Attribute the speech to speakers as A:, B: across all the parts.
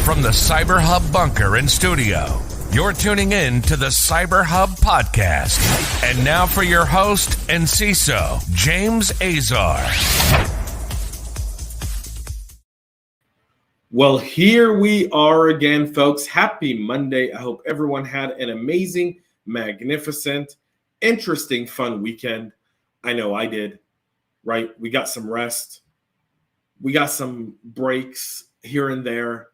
A: From the CyberHub bunker and studio, you're tuning in to the CyberHub podcast. And now for your host and CISO, James Azar.
B: Well, here we are again, folks. Happy Monday. I hope everyone had an amazing, magnificent, interesting, fun weekend. I know I did, right? We got some rest. We got some breaks here and there.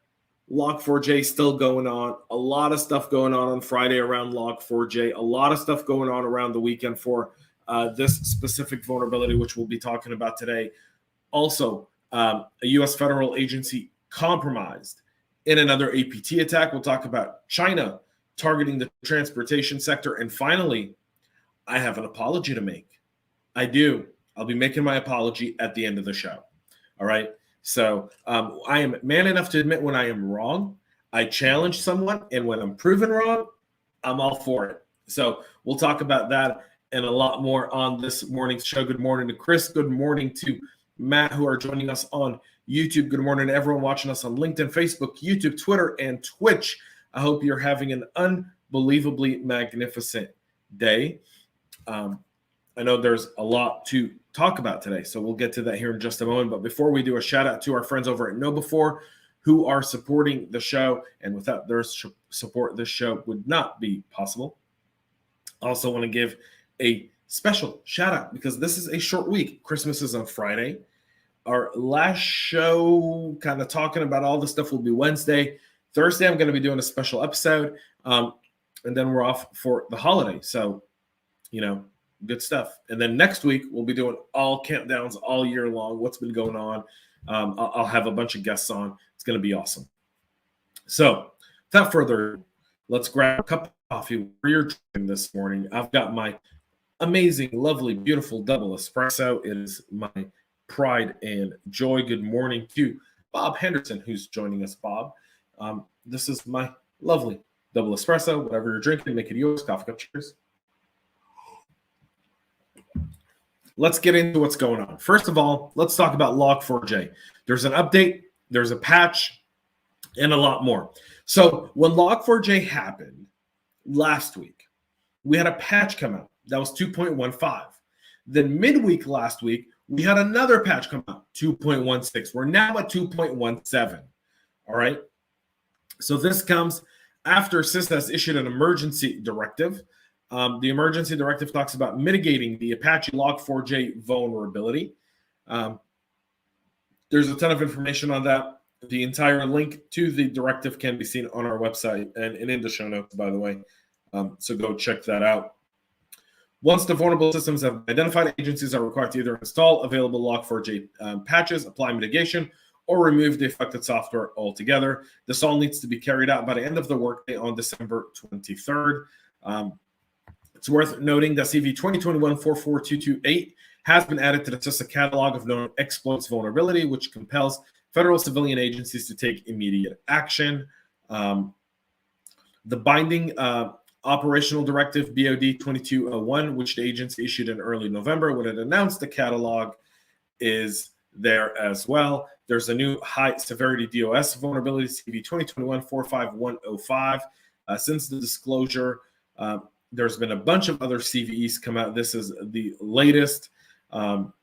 B: Log4J still going on. A lot of stuff going on Friday around Log4J. A lot of stuff going on around the weekend for this specific vulnerability, which we'll be talking about today. Also, a U.S. federal agency compromised in another APT attack. We'll talk about China targeting the transportation sector. And finally, I have an apology to make. I do. I'll be making my apology at the end of the show. All right. So I am man enough to admit when I am wrong. I challenge someone, and when I'm proven wrong, I'm all for it. So we'll talk about that and a lot more on this morning's show. Good morning to Chris. Good morning to Matt, who are joining us on YouTube. Good morning to everyone watching us on LinkedIn, Facebook, YouTube, Twitter, and Twitch. I hope you're having an unbelievably magnificent day. I know there's a lot to talk about today, so we'll get to that here in just a moment. But before we do, a shout out to our friends over at KnowBe4 who are supporting the show, and without their support, this show would not be possible. I also want to give a special shout out because this is a short week. Christmas is on Friday. Our last show, kind of talking about all the stuff, will be Wednesday. Thursday, I'm going to be doing a special episode, and then we're off for the holiday. So, good stuff. And then next week, we'll be doing all countdowns all year long, what's been going on. I'll have a bunch of guests on. It's going to be awesome. So without further ado, let's grab a cup of coffee. We're drinking this morning. I've got my amazing, lovely, beautiful double espresso. It is my pride and joy. Good morning to Bob Henderson, who's joining us. Bob, this is my lovely double espresso. Whatever you're drinking, make it yours. Coffee cup, cheers. Let's get into what's going on. First of all, let's talk about Log4J. There's an update, there's a patch, and a lot more. So when Log4J happened last week, we had a patch come out. That was 2.15. Then midweek last week, we had another patch come out, 2.16. We're now at 2.17. All right. So this comes after CISO has issued an emergency directive. The emergency directive talks about mitigating the Apache Log4J vulnerability. There's a ton of information on that. The entire link to the directive can be seen on our website and in the show notes, by the way. So go check that out. Once the vulnerable systems have identified, agencies are required to either install available Log4J patches, apply mitigation, or remove the affected software altogether. This all needs to be carried out by the end of the workday on December 23rd. It's worth noting that CV 2021-44228 has been added to the CISO catalog of known exploits vulnerability, which compels federal civilian agencies to take immediate action. The binding operational directive BOD 2201, which the agency issued in early November when it announced the catalog, is there as well. There's a new high severity DOS vulnerability, CV 2021-45105. Since the disclosure, there's been a bunch of other CVEs come out. This is the latest. The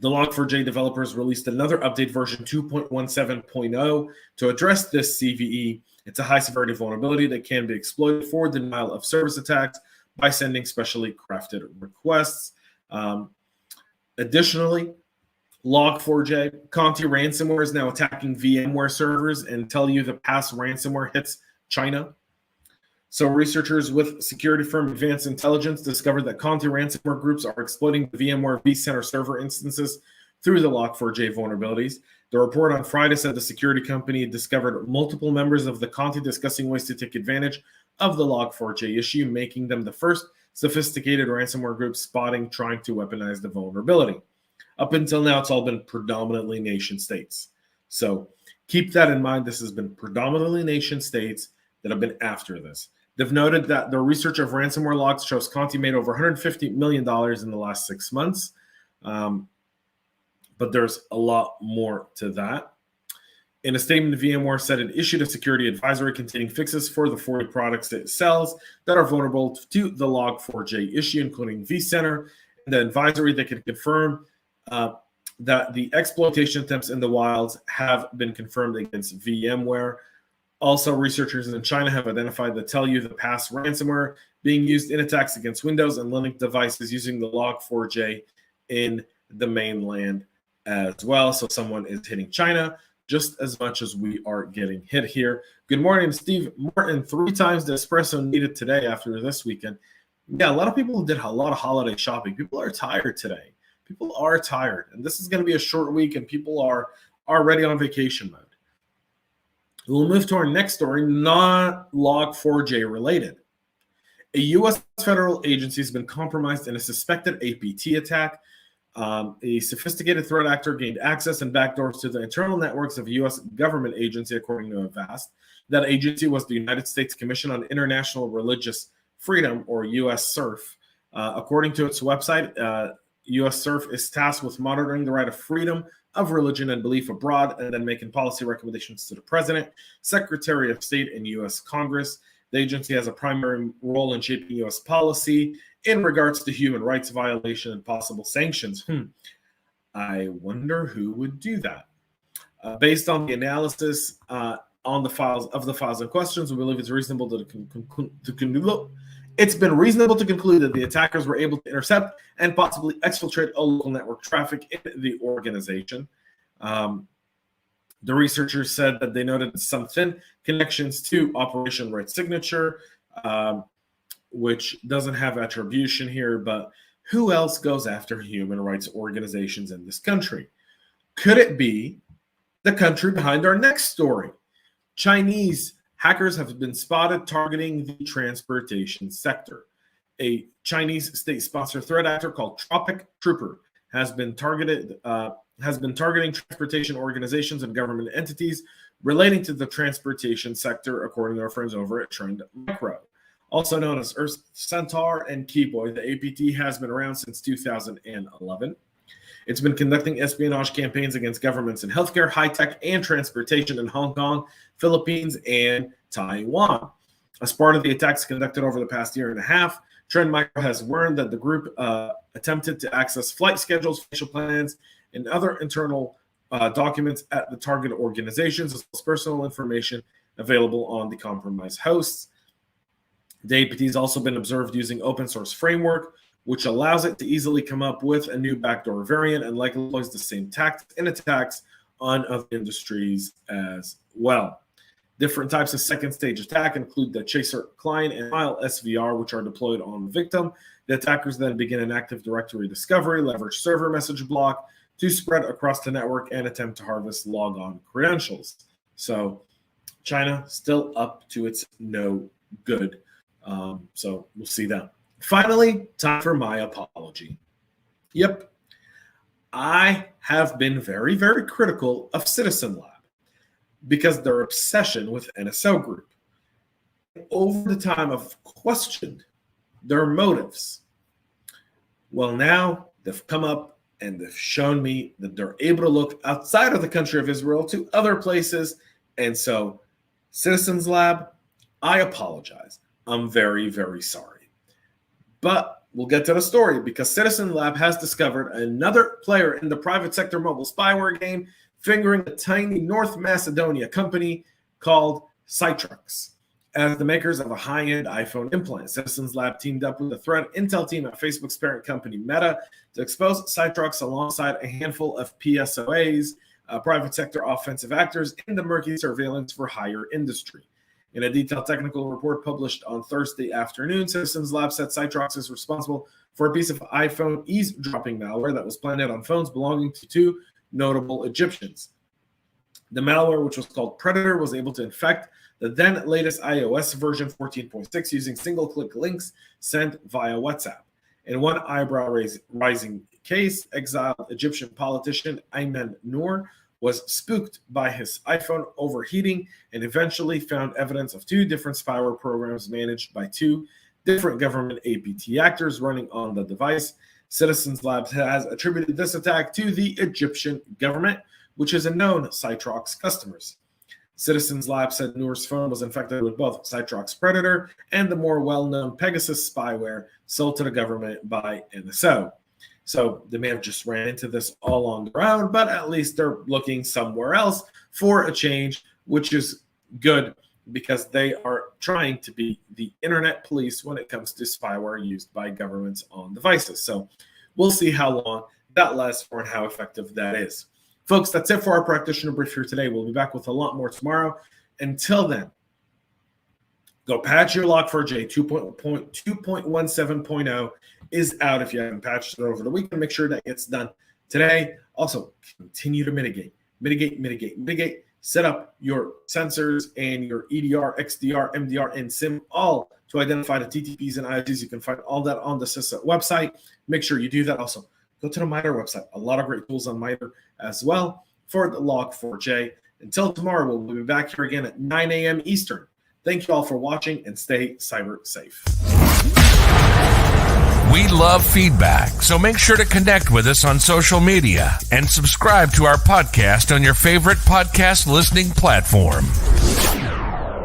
B: Log4j developers released another update, version 2.17.0, to address this CVE. It's a high-severity vulnerability that can be exploited for denial of service attacks by sending specially crafted requests. Additionally, Log4j, Conti ransomware is now attacking VMware servers and tell you the past ransomware hits China. So researchers with security firm Advanced Intelligence discovered that Conti ransomware groups are exploiting the VMware vCenter server instances through the Log4j vulnerabilities. The report on Friday said the security company discovered multiple members of the Conti discussing ways to take advantage of the Log4j issue, making them the first sophisticated ransomware group trying to weaponize the vulnerability. Up until now, it's all been predominantly nation states. So keep that in mind. This has been predominantly nation states that have been after this. They've noted that the research of ransomware logs shows Conti made over $150 million in the last 6 months. But there's a lot more to that. In a statement, VMware said it issued a security advisory containing fixes for the 40 products it sells that are vulnerable to the Log4J issue, including vCenter. And the advisory that can confirm that the exploitation attempts in the wilds have been confirmed against VMware. Also, researchers in China have identified the the past ransomware being used in attacks against Windows and Linux devices using the Log4J in the mainland as well. So someone is hitting China just as much as we are getting hit here. Good morning, Steve Martin. 3 times the espresso needed today after this weekend. Yeah, a lot of people did a lot of holiday shopping. People are tired today. People are tired. And this is going to be a short week, and people are already on vacation mode. We'll move to our next story, not Log4J related. A U.S. federal agency has been compromised in a suspected APT attack. A sophisticated threat actor gained access and backdoors to the internal networks of a U.S. government agency, according to Avast. That agency was the United States Commission on International Religious Freedom, or USCIRF. According to its website, USCIRF is tasked with monitoring the right of freedom of religion and belief abroad, and then making policy recommendations to the President, Secretary of State, and U.S. Congress. The agency has a primary role in shaping U.S. policy in regards to human rights violation and possible sanctions. I wonder who would do that. Based on the analysis on the files and questions, we believe it's reasonable it's been reasonable to conclude that the attackers were able to intercept and possibly exfiltrate all local network traffic in the organization. The researchers said that they noted some thin connections to Operation Right Signature, which doesn't have attribution here, but who else goes after human rights organizations in this country? Could it be the country behind our next story? Chinese hackers have been spotted targeting the transportation sector. A Chinese state-sponsored threat actor called Tropic Trooper has been targeting transportation organizations and government entities relating to the transportation sector, according to our friends over at Trend Micro. Also known as Earth Centaur and Keyboy, the APT has been around since 2011. It's been conducting espionage campaigns against governments in healthcare, high-tech, and transportation in Hong Kong, Philippines, and Taiwan. As part of the attacks conducted over the past year and a half, Trend Micro has warned that the group attempted to access flight schedules, financial plans, and other internal documents at the target organizations, as well as personal information available on the compromised hosts. The APT has also been observed using open source framework, which allows it to easily come up with a new backdoor variant and likely employs the same tactics and attacks on other industries as well. Different types of second stage attack include the Chaser client and file SVR, which are deployed on the victim. The attackers then begin an Active Directory discovery, leverage server message block to spread across the network, and attempt to harvest logon credentials. So China still up to its no good. So we'll see that. Finally, time for my apology. Yep, I have been very, very critical of Citizen Lab because their obsession with NSO Group. Over the time, I've questioned their motives. Well, now they've come up and they've shown me that they're able to look outside of the country of Israel to other places. And so, Citizens Lab, I apologize. I'm very, very sorry. But we'll get to the story because Citizen Lab has discovered another player in the private sector mobile spyware game, fingering a tiny North Macedonia company called Cytrox. As the makers of a high-end iPhone implant, Citizens Lab teamed up with the threat intel team at Facebook's parent company Meta to expose Cytrox alongside a handful of PSOAs, private sector offensive actors in the murky surveillance for hire industry. In a detailed technical report published on Thursday afternoon, Citizens Lab said Cytrox is responsible for a piece of iPhone eavesdropping malware that was planted on phones belonging to 2 notable Egyptians. The malware, which was called Predator, was able to infect the then latest iOS version 14.6 using single-click links sent via WhatsApp. In one eyebrow-raising case, exiled Egyptian politician Ayman Noor was spooked by his iPhone overheating and eventually found evidence of 2 different spyware programs managed by 2 different government APT actors running on the device. Citizens Labs has attributed this attack to the Egyptian government, which is a known Cytrox customers. Citizens Lab said Noor's phone was infected with both Cytrox Predator and the more well-known Pegasus spyware sold to the government by NSO. So they may have just ran into this all on their own, but at least they're looking somewhere else for a change, which is good because they are trying to be the internet police when it comes to spyware used by governments on devices. So we'll see how long that lasts for and how effective that is. Folks, that's it for our practitioner brief here today. We'll be back with a lot more tomorrow. Until then, go patch your Log4J 2.17.0 is out. If you haven't patched it over the weekend, make sure that gets done today. Also, continue to mitigate. Set up your sensors and your EDR, XDR, MDR, and SIM all to identify the TTPs and IOTs. You can find all that on the CISO website. Make sure you do that. Also, go to the MITRE website. A lot of great tools on MITRE as well for the Log4J. Until tomorrow, we'll be back here again at 9 a.m. Eastern. Thank you all for watching and stay cyber safe.
A: We love feedback, so make sure to connect with us on social media and subscribe to our podcast on your favorite podcast listening platform.